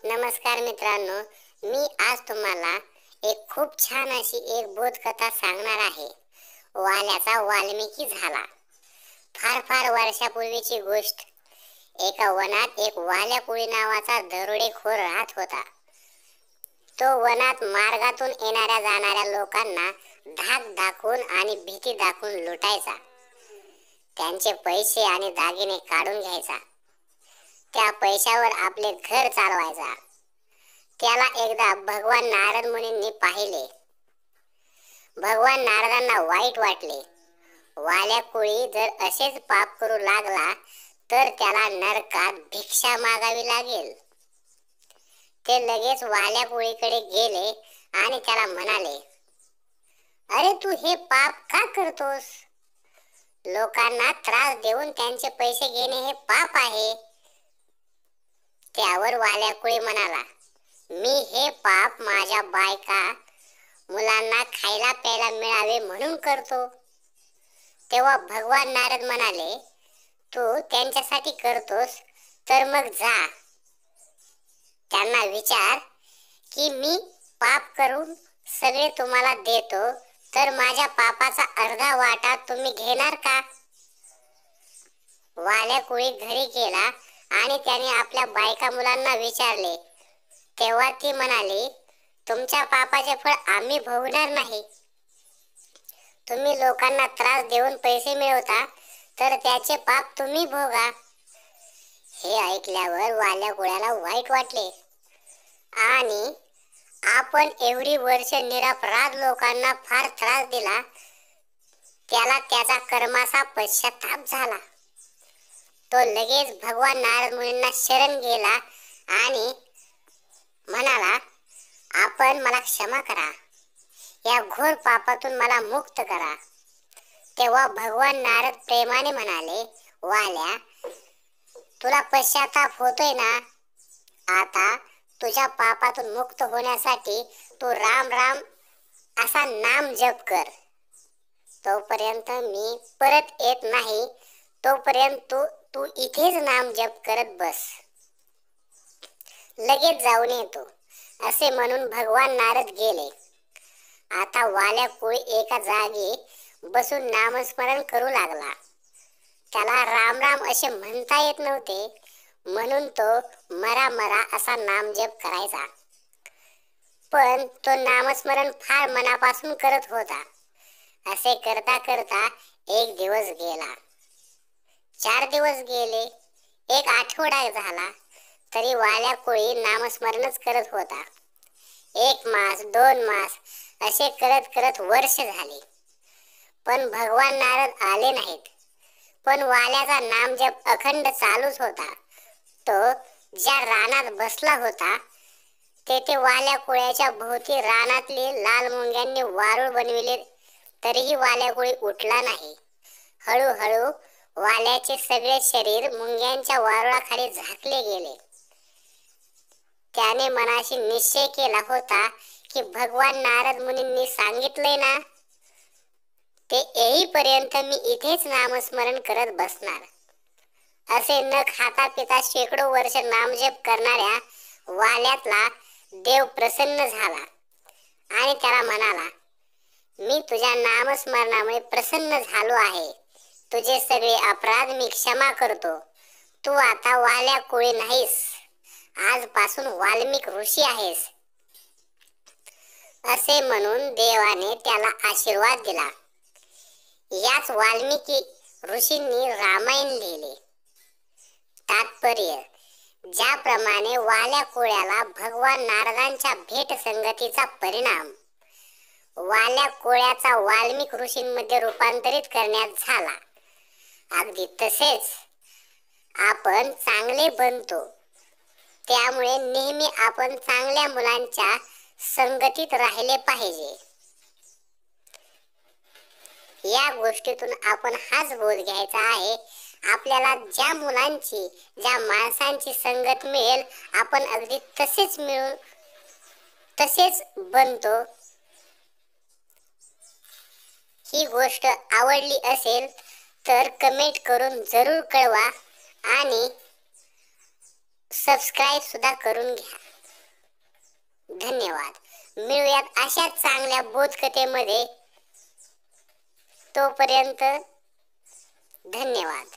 नमस्कार मित्रांनो, मी आज तुम्हाला एक खूप छान अशी एक बोधकथा सांगणार आहे. वाल्याचा वाल्मिकी झाला. फार फार वर्षापूर्वीची गोष्ट. एका वनात एक वाल्या कोळी नावाचा दरोडेखोर राहत होता. तो वनात मार्गातून येणाऱ्या जाणाऱ्या लोकांना धाक दाखवून आणि भीती दाखवून लुटायचा. त्यांचे पैसे आणि दागिने काढून घ्यायचा. त्या पैशावर आपले घर चालवायचा. त्याला एकदा भगवान नारद मुनींनी पाहिले. भगवान नारदांना वाईट वाटले. वाल्या कोळी जर असेच पाप करू लागला तर त्याला नरकात भिक्षा मागावी लागेल. ते लगेच वाल्या कोळीकडे गेले आणि त्याला म्हणाले, अरे तू हे पाप का करतोस? लोकांना त्रास देऊन त्यांचे पैसे घेणे हे पाप आहे. त्यावर वाल्या कोळी म्हणाला, मी हे पाप माझ्या बायका मुलांना खायला प्यायला मिळावे म्हणून करतो. तेव्हा भगवान नारद म्हणाले, तू त्यांच्यासाठी करतोस तर मग जा. त्यांना विचार की मी पाप करून सगळे तुम्हाला देतो तर माझ्या पापाचा अर्धा वाटा तुम्ही घेणार का? वाल्या कोळी घरी गेला आणि त्याने आपल्या बायका मुलांना विचारले. तेव्हा ती म्हणाली, तुमच्या पापाचे फळ आम्ही भोगणार नाही. तुम्ही लोकांना त्रास देऊन पैसे मिळवता तर त्याचे पाप तुम्ही भोगा. हे ऐकल्यावर वाल्या कोळ्याला वाईट वाटले आणि आपण एवढी वर्ष निरपराध लोकांना फार त्रास दिला, त्याला त्याचा कर्माचा पश्चाताप झाला. तो लगेच भगवान नारद मुनींना शरण गेला आणि म्हणाला, आपण मला क्षमा करा, या घोर पापातून मला मुक्त करा. तेव्हा भगवान नारद प्रेमाने म्हणाले, वाल्या, तुला पश्चाताप होतोय ना? आता तुझ्या पापातून मुक्त होण्यासाठी तू राम राम असा नाम जप कर. तोपर्यंत मी परत येत नाही, तोपर्यंत तू इथेच नाम जप करत बस. लगेच जाऊन येतो. असे म्हणून भगवान नारद गेले. आता वाल्या कोळी एका जागी बसून नामस्मरण करू लागला. त्याला राम राम असे म्हणता येत नव्हते, म्हणून तो मरा मरा असा नामजप करायचा. पण तो नामस्मरण फार मनापासून करत होता. असे करता करता एक दिवस गेला, 4 दिवस गेले, एक आठवडा झाला, तरी वाल्या कोळी नामस्मरणच करत होता. 1 मास 2 मास असे करत करत वर्ष झाले, पण भगवान नारद आले नाहीत. पण वाल्याचा नामजप अखंड चालूच होता. तो ज्या रानात बसला होता तेथे वाल्या कोळ्याच्या भोवती रानातले लाल मुंग्यांनी वारूळ बनविले, तरीही वाल्या कोळी उठला नाही. हळूहळू वाल्याचे सगळे शरीर मुंग्यांच्या वारुळाखाली झाकले गेले. त्याने मनाशी निश्चय केला होता की भगवान नारद मुनींनी सांगितले ना, ते येईपर्यंत मी इथेच नामस्मरण करत बसणार. असे न खाता पिता शेकडो वर्ष नामजप करणाऱ्या वाल्यातला देव प्रसन्न झाला आणि त्याला म्हणाला, मी तुझ्या नामस्मरणामुळे प्रसन्न झालो आहे. तुझे सगळे अपराध मी क्षमा करतो. तू आता वाल्या कोळी नाहीस, आजपासून वाल्मिक ऋषी आहेस. असे म्हणून देवाने त्याला आशीर्वाद दिला. याच वाल्मिकी ऋषींनी रामायण लिहिले. तात्पर्य, ज्याप्रमाणे वाल्या कोळ्याला भगवान नारदांच्या भेट संगतीचा परिणाम वाल्या कोळ्याचा वाल्मिक ऋषींमध्ये रूपांतरित करण्यात झाला, अगदी तसेच आपण चांगले बनतो. त्यामुळे नेहमी आपण चांगल्या मुलांच्या संगतीत राहिले पाहिजे. या गोष्टीतून आपण हाच बोध घ्यायचा आहे, आपल्याला ज्या मुलांची ज्या माणसांची संगत मिळेल आपण अगदी तसेच बनतो. ही गोष्ट आवडली असेल तर कमेंट करून जरूर कळवा आणि सबस्क्राईब सुद्धा करून घ्या. धन्यवाद. मिळूयात अशाच चांगल्या बोधकथेमध्ये. तोपर्यंत धन्यवाद.